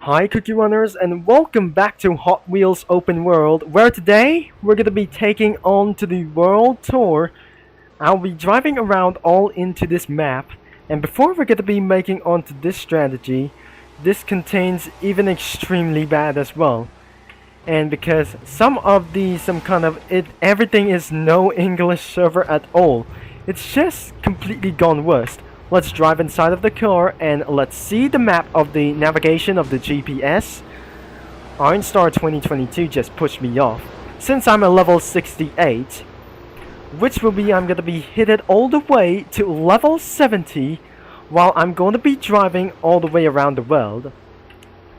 Hi Cookie Runners and welcome back to Hot Wheels Open World, where today we're going to be taking on to the world tour. I'll be driving around all into this map, and before we're going to be making onto this strategy, this contains even extremely bad as well. And because everything is no English server at all, it's just completely gone worst. Let's drive inside of the car and let's see the map of the navigation of the GPS. Ironstar 2022 just pushed me off. Since I'm a level 68, which will be I'm going to be hit all the way to level 70 while I'm going to be driving all the way around the world.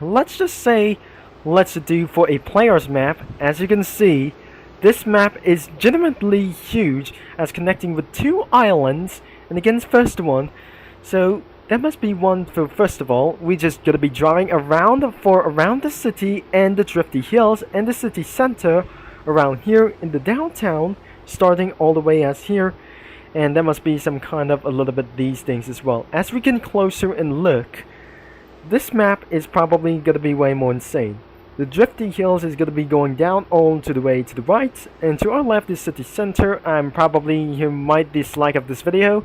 Let's just say, let's do for a player's map. As you can see, this map is legitimately huge as connecting with two islands. And again, first one, so that must be one for first of all. We just gonna be driving around the city and the drifty hills and the city center around here in the downtown, starting all the way as here. And there must be some kind of a little bit these things as well. As we get closer and look, this map is probably gonna be way more insane. The drifty hills is going to be going down all to the way to the right, and to our left is city center. You might dislike of this video,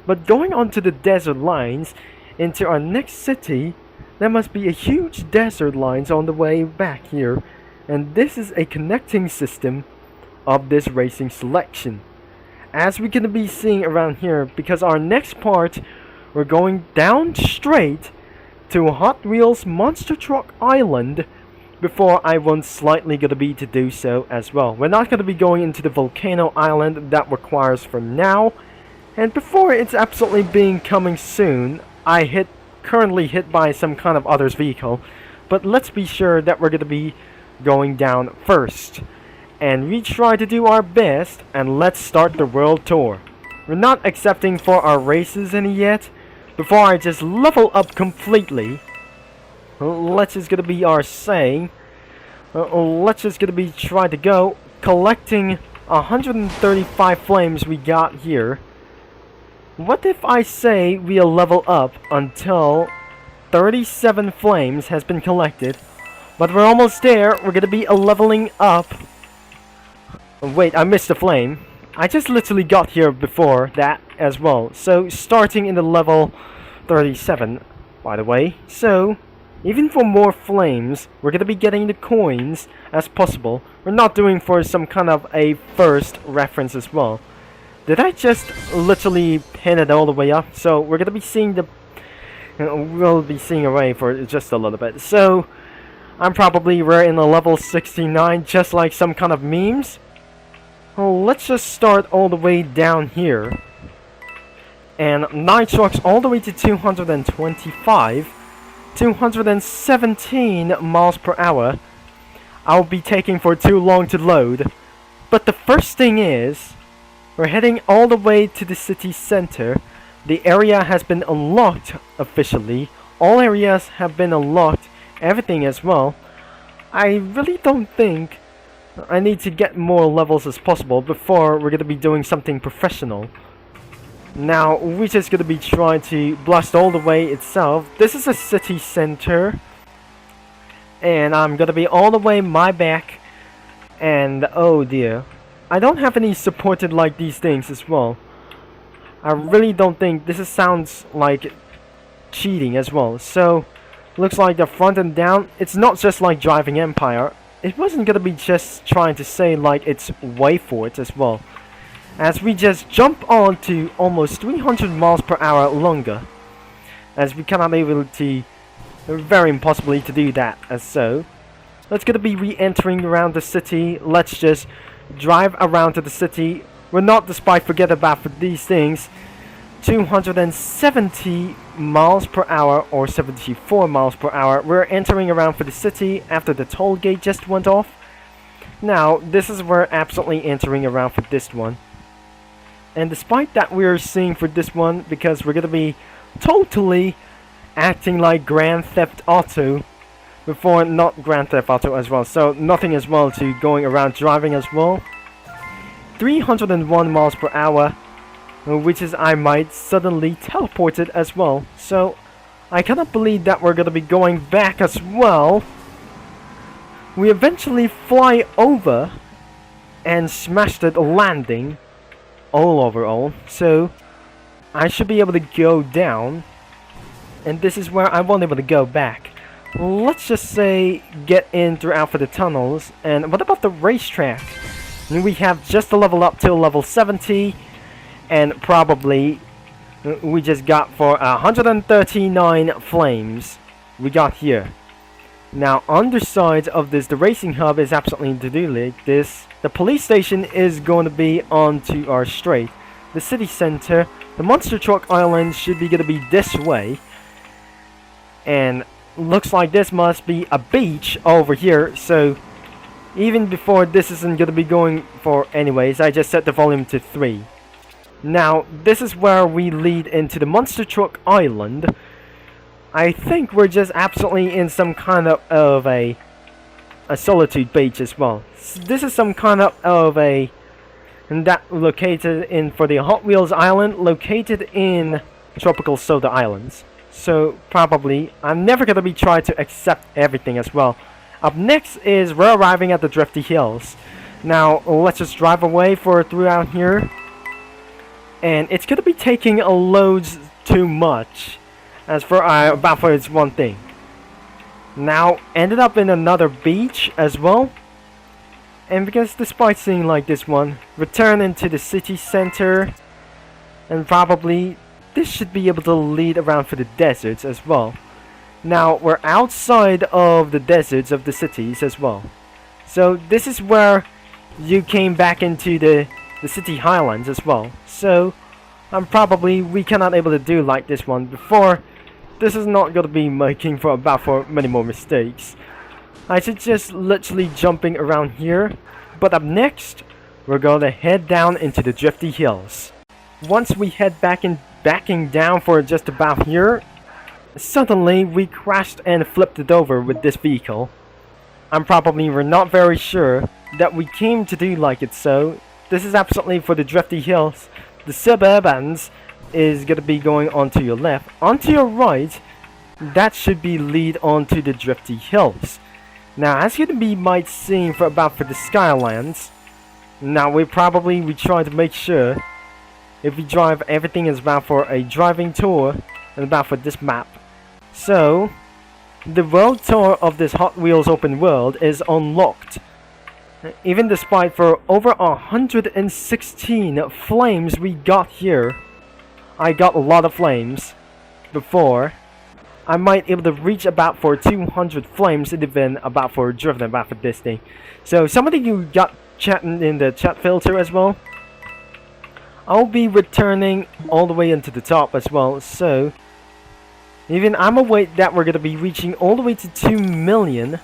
but going on to the desert lines into our next city, there must be a huge desert lines on the way back here, and this is a connecting system of this racing selection. As we're going to be seeing around here, because our next part, we're going down straight to Hot Wheels Monster Truck Island. Before I want slightly going to be to do so as well. We're not going to be going into the volcano island that requires for now. And before it's absolutely being coming soon, currently hit by some kind of other's vehicle. But let's be sure that we're going to be going down first. And we try to do our best, and let's start the world tour. We're not accepting for our races any yet. Before I just level up completely, let's just gonna be our saying. Let's just gonna be trying to go collecting 135 flames we got here. What if I say we'll level up until 37 flames has been collected, but we're almost there. We're gonna be leveling up. Wait, I missed a flame. I just literally got here before that as well. So starting in the level 37, by the way. So even for more flames, we're going to be getting the coins as possible. We're not doing for some kind of a first reference as well. Did I just literally pin it all the way up? So we're going to be seeing we'll be seeing away for just a little bit. So we're in a level 69, just like some kind of memes. Well, let's just start all the way down here. And 9 trucks all the way to 225. 217 miles per hour. I'll be taking for too long to load. But the first thing is, we're heading all the way to the city center. The area has been unlocked officially. All areas have been unlocked. Everything as well. I really don't think I need to get more levels as possible before we're going to be doing something professional. Now, we're just going to be trying to blast all the way itself. This is a city center. And I'm going to be all the way my back. And, oh dear. I don't have any supported like these things as well. I really don't think this sounds like cheating as well. So, looks like the front and down. It's not just like driving Empire. It wasn't going to be just trying to say like it's way for it as well. As we just jump on to almost 300 miles per hour longer. As we cannot be able to, very impossibly to do that as so. Let's gonna be re-entering around the city. Let's just drive around to the city. We're not, despite forget about for these things, 270 miles per hour or 74 miles per hour. We're entering around for the city after the toll gate just went off. Now, this is where absolutely entering around for this one. And despite that we're seeing for this one, because we're going to be totally acting like Grand Theft Auto before not Grand Theft Auto as well. So nothing as well to going around driving as well. 301 miles per hour, which is I might suddenly teleport it as well. So I cannot believe that we're gonna be going back as well. We eventually fly over and smash the landing all overall. So I should be able to go down. And this is where I won't be able to go back. Let's just say get in throughout for the tunnels. And what about the racetrack? We have just a level up till level 70. And probably we just got for 139 flames we got here. Now on the side of this, the racing hub is absolutely to do like this. The police station is going to be onto our straight. The city center, the monster truck island should be going to be this way. And looks like this must be a beach over here. So even before this isn't going to be going for anyways, I just set the volume to 3. Now this is where we lead into the monster truck island. I think we're just absolutely in some kind of a solitude beach as well. So this is some kind of a and that located in for the Hot Wheels island, located in Tropical Soda Islands. So probably I'm never gonna be trying to accept everything as well. Up next is we're arriving at the Drifty Hills. Now let's just drive away for throughout here, and it's gonna be taking a loads too much. As for about for its one thing. Now ended up in another beach as well. And because despite seeing like this one, return into the city center, and probably this should be able to lead around for the deserts as well. Now we're outside of the deserts of the cities as well. So this is where you came back into the city highlands as well. So probably we cannot able to do like this one before. This is not going to be making for many more mistakes. I should just literally jumping around here. But up next, we're going to head down into the Drifty Hills. Once we head backing down for just about here, suddenly we crashed and flipped it over with this vehicle. We're not very sure that we came to do like it so. This is absolutely for the Drifty Hills. The Suburbans is going to be going onto your left. Onto your right, that should be lead onto the Drifty Hills. Now as you might see for the Skylands, now we try to make sure if we drive everything is about for a driving tour and about for this map. So the world tour of this Hot Wheels open world is unlocked. Even despite for over 116 flames we got here. I got a lot of flames before. I might able to reach about for 200 flames even about for driven about for this thing. So somebody you got chatting in the chat filter as well. I'll be returning all the way into the top as well. So even I'm aware that we're gonna be reaching all the way to $2 million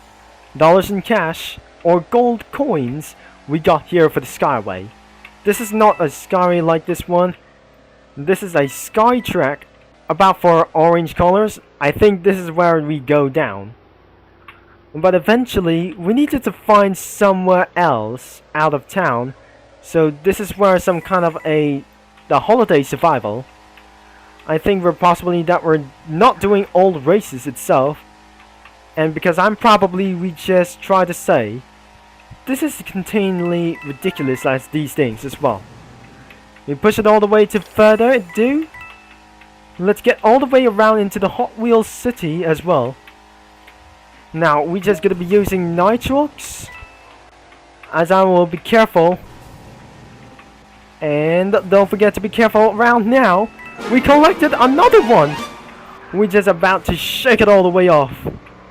in cash or gold coins we got here for the Skyway. This is not a Skyway like this one. This is a sky track about for orange colors. I think this is where we go down. But eventually we needed to find somewhere else out of town. So this is where some kind of the holiday survival. I think we're not doing old races itself. And because we just try to say this is continually ridiculous as these things as well. We push it all the way to further ado. Let's get all the way around into the Hot Wheels city as well. Now we just gonna be using Nitrox, as I will be careful. And don't forget to be careful around now. We collected another one. We just about to shake it all the way off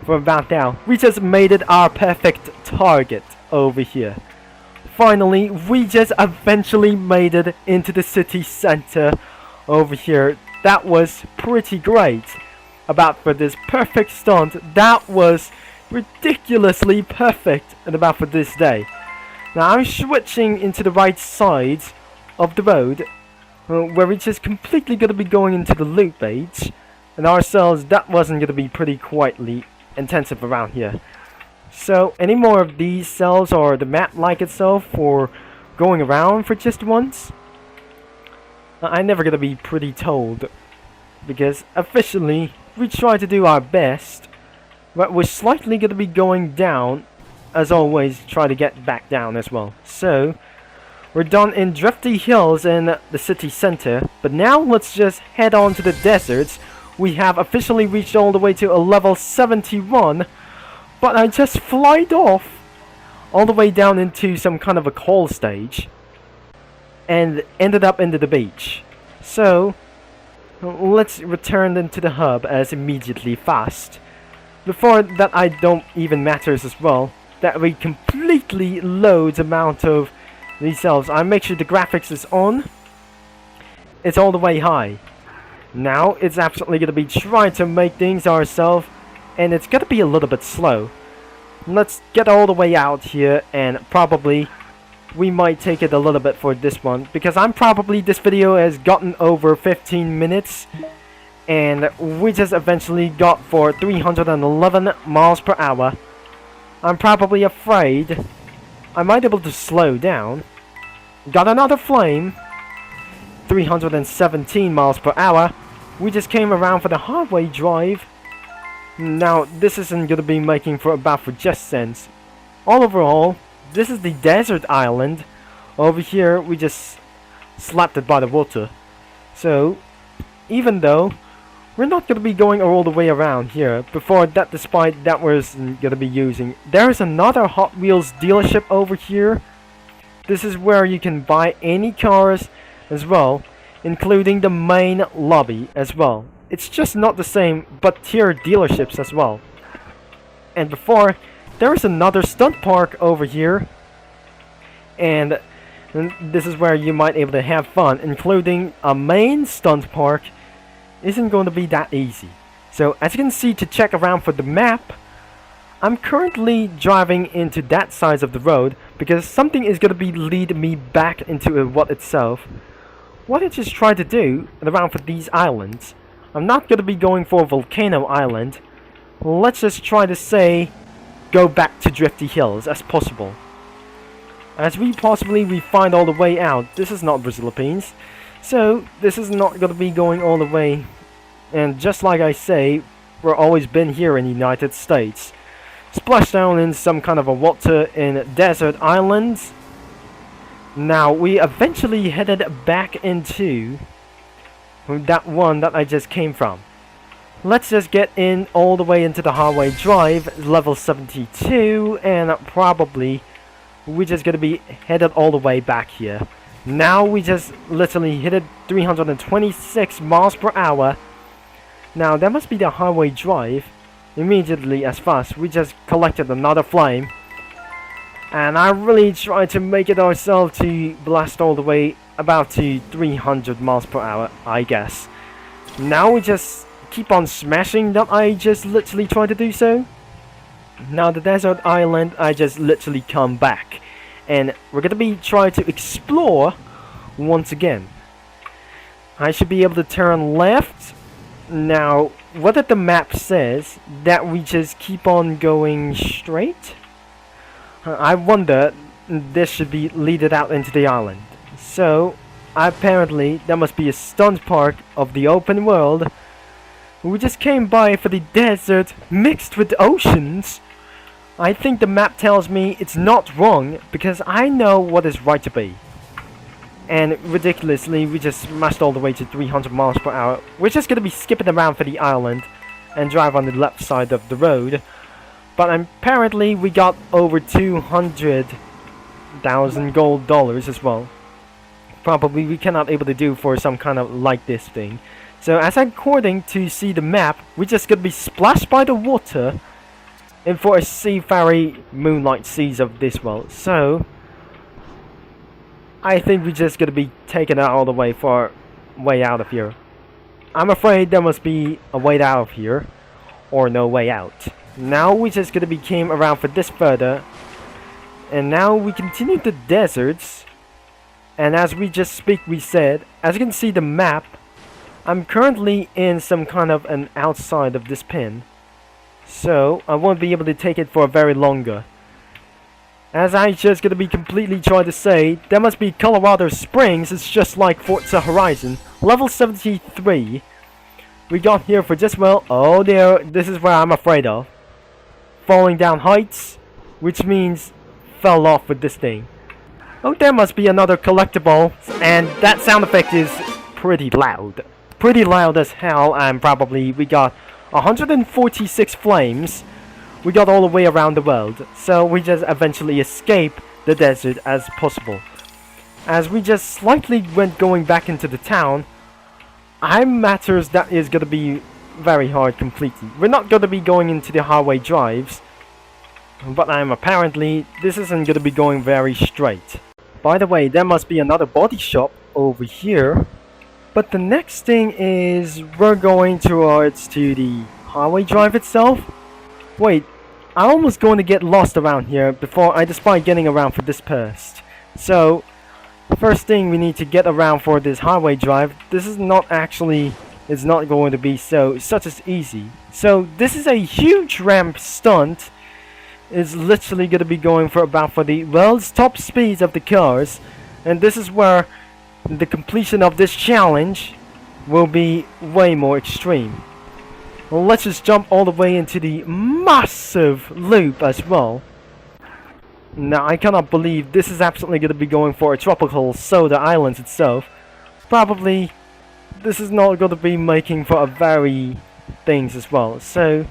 for about now. We just made it our perfect target over here. Finally, we just eventually made it into the city center over here. That was pretty great. About for this perfect stunt, that was ridiculously perfect and about for this day. Now I'm switching into the right side of the road, where it's just completely going to be going into the loot beach, and ourselves that wasn't going to be pretty quietly intensive around here. So any more of these cells or the map like itself for going around for just once, I'm never gonna be pretty told, because officially we try to do our best, but we're slightly going to be going down. As always, try to get back down as well. So, we're done in Drifty Hills in the city center, but now let's just head on to the deserts. We have officially reached all the way to a level 71, but I just flied off all the way down into some kind of a coal stage and ended up into the beach. So, let's return into the hub as immediately fast. Before that, I don't even matters as well, that we completely load the amount of these cells. I make sure the graphics is on. It's all the way high. Now it's absolutely going to be trying to make things ourselves, and it's going to be a little bit slow. Let's get all the way out here, and probably we might take it a little bit for this one, because this video has gotten over 15 minutes, and we just eventually got for 311 miles per hour. I'm probably afraid I might be able to slow down. Got another flame. 317 miles per hour. We just came around for the highway drive. Now, this isn't going to be making for about for just cents. All overall, this is the desert island. Over here, we just slapped it by the water. So, even though we're not going to be going all the way around here, before that, despite that we're going to be using, there's another Hot Wheels dealership over here. This is where you can buy any cars as well, including the main lobby as well. It's just not the same, but tier dealerships as well. And before, there is another stunt park over here, and this is where you might be able to have fun, including a main stunt park. Isn't going to be that easy. So as you can see, to check around for the map, I'm currently driving into that side of the road because something is going to be leading me back into what itself. What I just tried to do around for these islands, I'm not going to be going for Volcano Island. Let's just try to say go back to Drifty Hills as possible. As we find all the way out. This is not Philippines. So, this is not going to be going all the way, and just like I say, we're always been here in the United States. Splash down in some kind of a water in desert islands. Now, we eventually headed back into that one that I just came from. Let's just get in all the way into the highway drive, level 72, and probably we're just going to be headed all the way back here. Now we just literally hit it 326 miles per hour. Now that must be the highway drive. Immediately as fast, we just collected another flame. And I really tried to make it ourselves to blast all the way about to 300 miles per hour, I guess. Now we just keep on smashing that I just literally tried to do so. Now the desert island, I just literally come back. And we're going to be trying to explore once again. I should be able to turn left. Now, what if the map says that we just keep on going straight? I wonder, this should be leaded out into the island. So, apparently, there must be a stunt park of the open world. We just came by for the desert mixed with oceans. I think the map tells me it's not wrong, because I know what is right to be. And ridiculously, we just smashed all the way to 300 miles per hour. We're just going to be skipping around for the island and drive on the left side of the road. But apparently we got over 200,000 gold dollars as well. Probably we cannot able to do for some kind of like this thing. So as according to see the map, we're just going to be splashed by the water and for a seafaring moonlight seas of this world. So I think we're just gonna be taken out all the way for way out of here. I'm afraid there must be a way out of here or no way out. Now we just gonna be came around for this further, and now we continue the deserts. And as we just speak, we said, as you can see the map, I'm currently in some kind of an outside of this pin. So, I won't be able to take it for very longer. As I just gonna be completely trying to say, there must be Colorado Springs, it's just like Forza Horizon. Level 73. we got here for just, well, oh dear, this is where I'm afraid of. Falling down heights, which means fell off with this thing. Oh, there must be another collectible, and that sound effect is pretty loud. Pretty loud as hell, and probably we got 146 flames. We got all the way around the world, so we just eventually escape the desert as possible. As we just slightly went going back into the town, matters that is gonna be very hard completely. We're not gonna be going into the highway drives, but apparently this isn't gonna be going very straight. By the way, there must be another body shop over here. But the next thing is we're going towards to the highway drive itself. Wait, I'm almost going to get lost around here before I despite getting around for this first. So, first thing we need to get around for this highway drive. This is not actually, it's not going to be such as easy. So this is a huge ramp stunt. It's literally going to be going for the world's top speeds of the cars, and this is where the completion of this challenge will be way more extreme. Well, let's just jump all the way into the massive loop as well. Now, I cannot believe this is absolutely going to be going for a tropical soda island itself. Probably, this is not going to be making for a very things as well. So,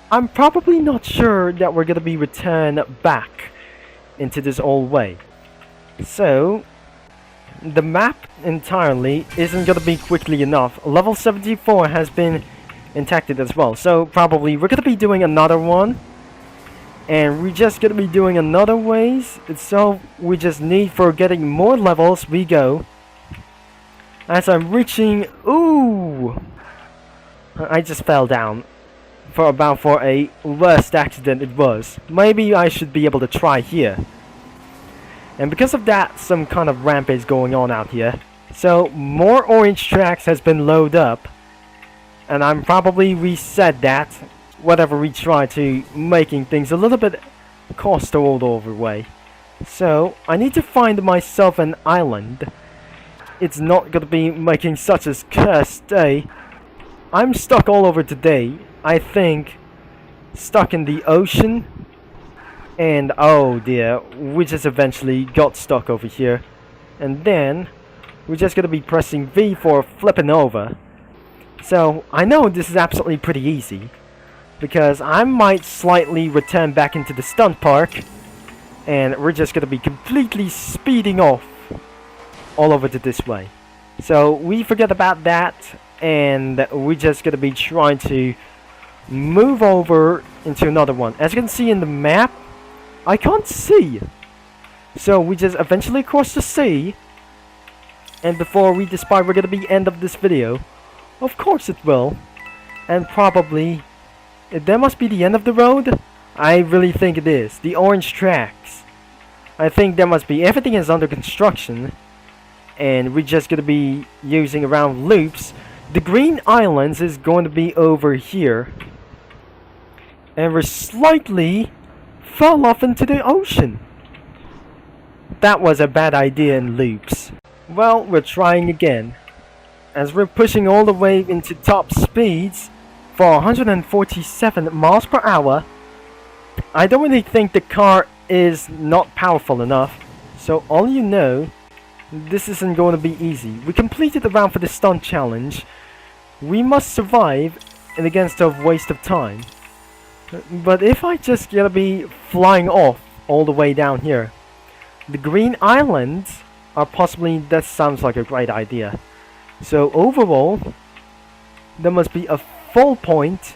I'm probably not sure that we're going to be returned back into this old way. So, the map entirely isn't going to be quickly enough. Level 74 has been intacted as well. So, probably we're going to be doing another one. And we're just going to be doing another ways. So, we just need for getting more levels, we go. As I'm reaching... Ooh! I just fell down. For a worst accident it was. Maybe I should be able to try here. And because of that, some kind of rampage going on out here. So, more orange tracks has been loaded up. And I'm probably reset that. Whatever we try to making things a little bit cost all over way. So, I need to find myself an island. It's not going to be making such a cursed day. I'm stuck all over today. I think stuck in the ocean, and oh dear, we just eventually got stuck over here, and then we're just gonna be pressing V for flipping over. So I know this is absolutely pretty easy, because I might slightly return back into the stunt park, and we're just gonna be completely speeding off all over to this way. So we forget about that, and we're just gonna be trying to move over into another one. As you can see in the map, I can't see. So we just eventually cross the sea. And before we despise we're gonna be end of this video. Of course it will. And probably there must be the end of the road. I really think it is. The orange tracks. I think there must be, everything is under construction. And we're just gonna be using around loops. The green islands is going to be over here. And we slightly fell off into the ocean. That was a bad idea in loops. Well, we're trying again. As we're pushing all the way into top speeds for 147 miles per hour. I don't really think the car is not powerful enough. So all you know, this isn't going to be easy. We completed the round for the stunt challenge. We must survive against a waste of time. But if I just gonna be flying off all the way down here, the green islands are possibly, that sounds like a great idea. So overall, there must be a full point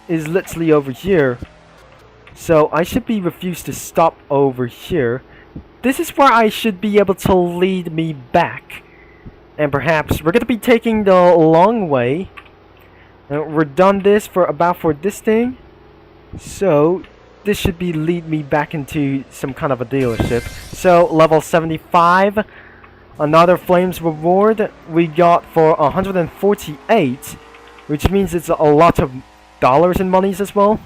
is literally over here. So I should be refused to stop over here. This is where I should be able to lead me back. And perhaps we're gonna be taking the long way. We're done this for this thing. So this should be lead me back into some kind of a dealership. So level 75, another flames reward we got for 148, which means it's a lot of dollars and monies as well.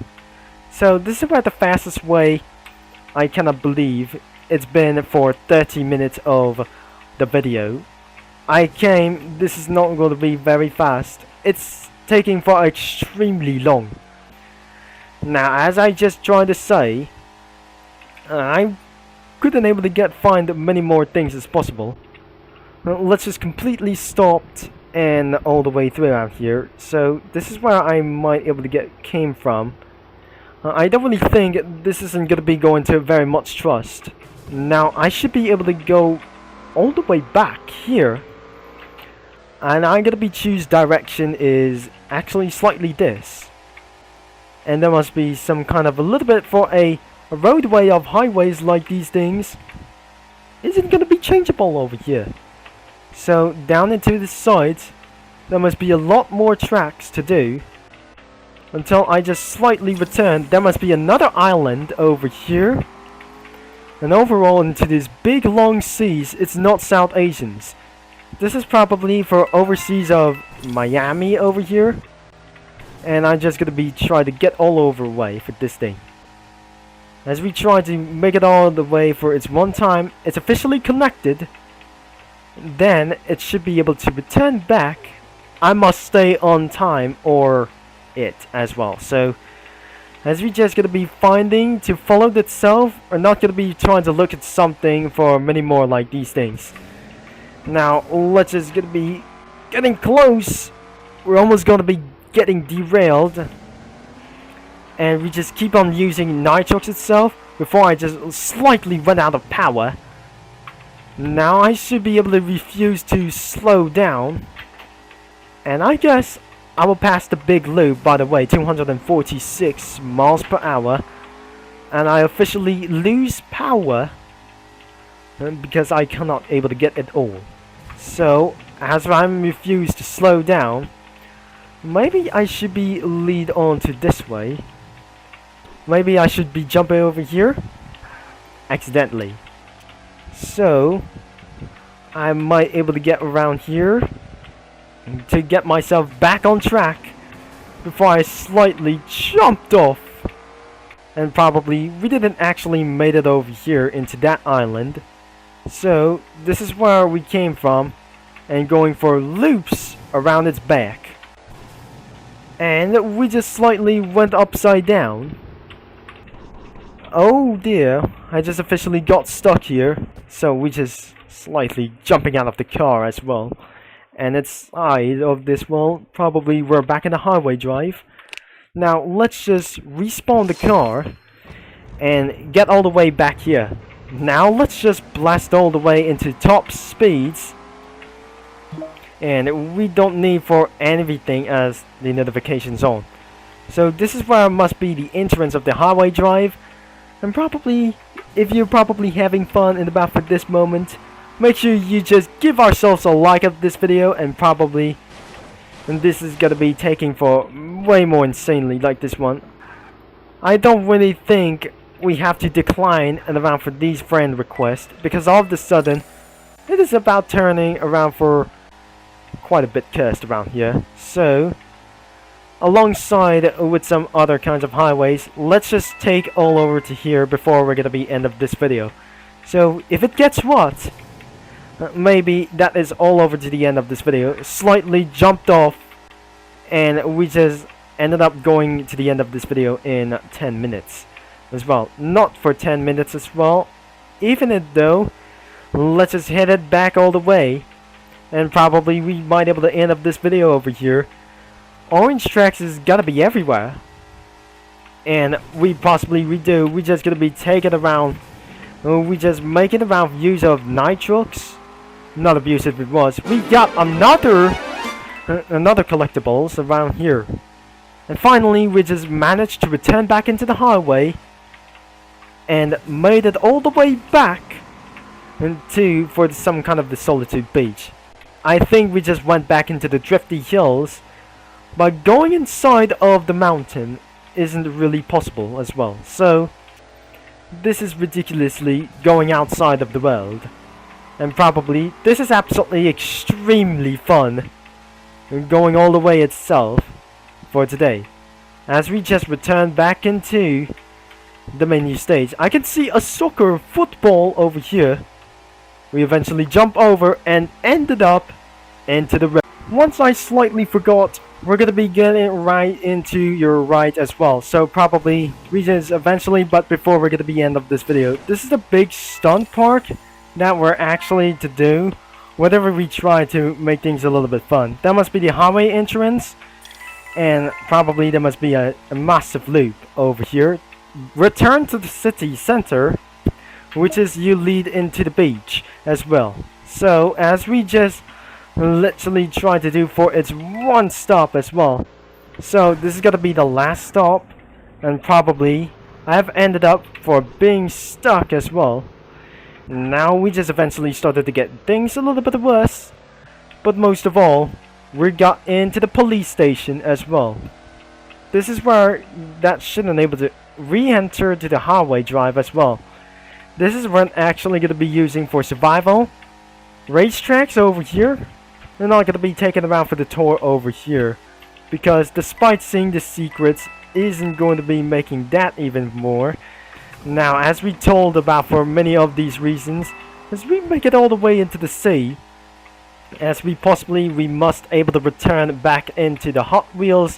So this is about the fastest way. I cannot believe it's been for 30 minutes of the video. This is not going to be very fast. it's taking for extremely long. Now, as I just tried to say, I couldn't able to find many more things as possible. Let's just completely stopped and all the way through out here. So this is where I might able to came from. I don't really think this isn't gonna be going to very much trust. Now I should be able to go all the way back here, and I'm gonna be choose direction is actually slightly this, and there must be some kind of a little bit for a roadway of highways like these things isn't gonna be changeable over here. So down into the sides there must be a lot more tracks to do until I just slightly return. There must be another island over here, and overall into these big long seas. It's not South Asians. This is probably for overseas of Miami over here, and I'm just gonna be trying to get all over way for this thing. As we try to make it all the way for its one time, it's officially connected. Then it should be able to return back. I must stay on time or it as well. So as we just gonna be finding to follow itself, we're not gonna be trying to look at something for many more like these things. Now let's just gonna be getting close. We're almost gonna be getting derailed, and we just keep on using nitrox itself before I just slightly run out of power. Now I should be able to refuse to slow down, and I guess I will pass the big loop, by the way, 246 miles per hour, and I officially lose power because I cannot able to get it all. So as I'm refused to slow down, maybe I should be lead on to this way. Maybe I should be jumping over here accidentally. So I might able to get around here to get myself back on track before I slightly jumped off. And probably we didn't actually made it over here into that island. So this is where we came from, and going for loops around its back. And we just slightly went upside down. Oh dear, I just officially got stuck here. So we just slightly jumping out of the car as well. And its side of this wall, probably we're back in the highway drive. Now let's just respawn the car and get all the way back here. Now let's just blast all the way into top speeds. And we don't need for anything as the notifications on. So this is where must be the entrance of the highway drive. And probably, if you're probably having fun in the back for this moment, make sure you just give ourselves a like of this video, and probably, and this is gonna be taking for way more insanely like this one. I don't really think we have to decline and around for these friend requests, because all of a sudden it is about turning around for quite a bit cursed around here. So alongside with some other kinds of highways, let's just take all over to here before we're gonna be end of this video. So if it gets what, maybe that is all over to the end of this video. Slightly jumped off, and we just ended up going to the end of this video in 10 minutes as well. Not for 10 minutes as well, even though let's just head it back all the way, and probably we might be able to end up this video over here. Orange tracks is gotta be everywhere, and we just gonna be taking around, we just make it around use of nitrox. Not abusive it was. We got another collectibles around here, and finally we just managed to return back into the highway and made it all the way back into for some kind of the Solitude Beach. I think we just went back into the drifty hills, but going inside of the mountain isn't really possible as well. So this is ridiculously going outside of the world, and probably this is absolutely extremely fun going all the way itself for today. As we just return back into the menu stage, I can see a soccer football over here. We eventually jump over and ended up into the red. Once I slightly forgot we're gonna be getting right into your ride as well. So probably reasons eventually, but before we're gonna be end of this video, this is the big stunt park that we're actually to do. Whatever we try to make things a little bit fun. That must be the highway entrance, and probably there must be a massive loop over here. Return to the city center, which is you lead into the beach as well. So as we just literally try to do for its one stop as well. So this is gonna be the last stop, and probably I have ended up for being stuck as well. Now we just eventually started to get things a little bit worse, but most of all, we got into the police station as well. This is where that shouldn't able to re-enter to the highway drive as well. This is what I'm actually going to be using for survival. Racetracks over here. They're not going to be taken around for the tour over here, because despite seeing the secrets, isn't going to be making that even more. Now, as we told about for many of these reasons, as we make it all the way into the sea, as we must able to return back into the Hot Wheels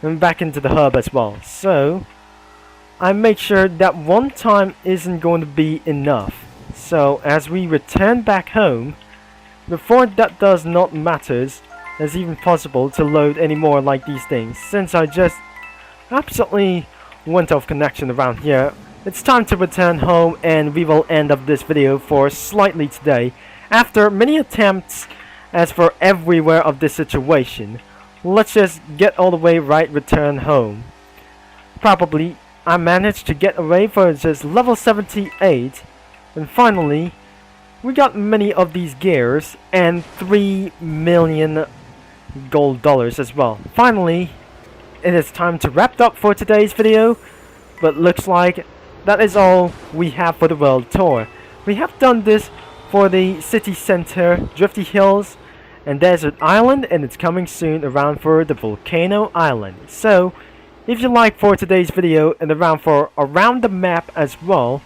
and back into the hub as well. So I make sure that one time isn't going to be enough. So as we return back home, before that does not matters, as even possible to load any more like these things, since I just absolutely went off connection around here. It's time to return home, and we will end up this video for slightly today. After many attempts as for everywhere of this situation, let's just get all the way right return home. Probably I managed to get away for just level 78, and finally we got many of these gears and 3 million gold dollars as well. Finally, it is time to wrap up for today's video, but looks like that is all we have for the world tour. We have done this for the city center, Drifty Hills, and Desert Island, and it's coming soon around for the Volcano Island. So, if you like for today's video and around the map as well,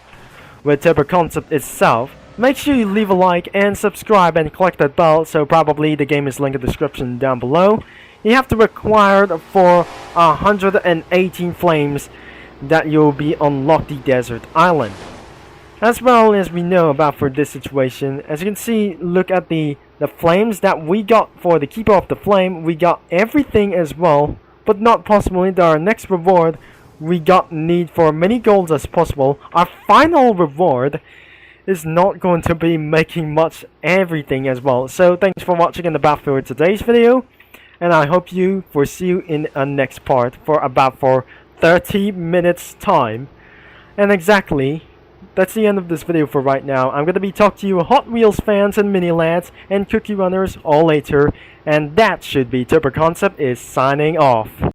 with Turbo Concept itself, make sure you leave a like and subscribe and click that bell, so probably the game is linked in the description down below. You have to require for 118 flames that you'll be unlock the Desert Island. As well as we know about for this situation, as you can see, look at the flames that we got for the Keeper of the Flame. We got everything as well, but not possibly our next reward. We got need for many golds as possible. Our final reward is not going to be making much everything as well. So thanks for watching and about for today's video, and I hope you see you in a next part for about 30 minutes time. And exactly, that's the end of this video for right now. I'm gonna be talking to you Hot Wheels fans and mini lads and cookie runners all later, and that should be Turbo Concept is signing off.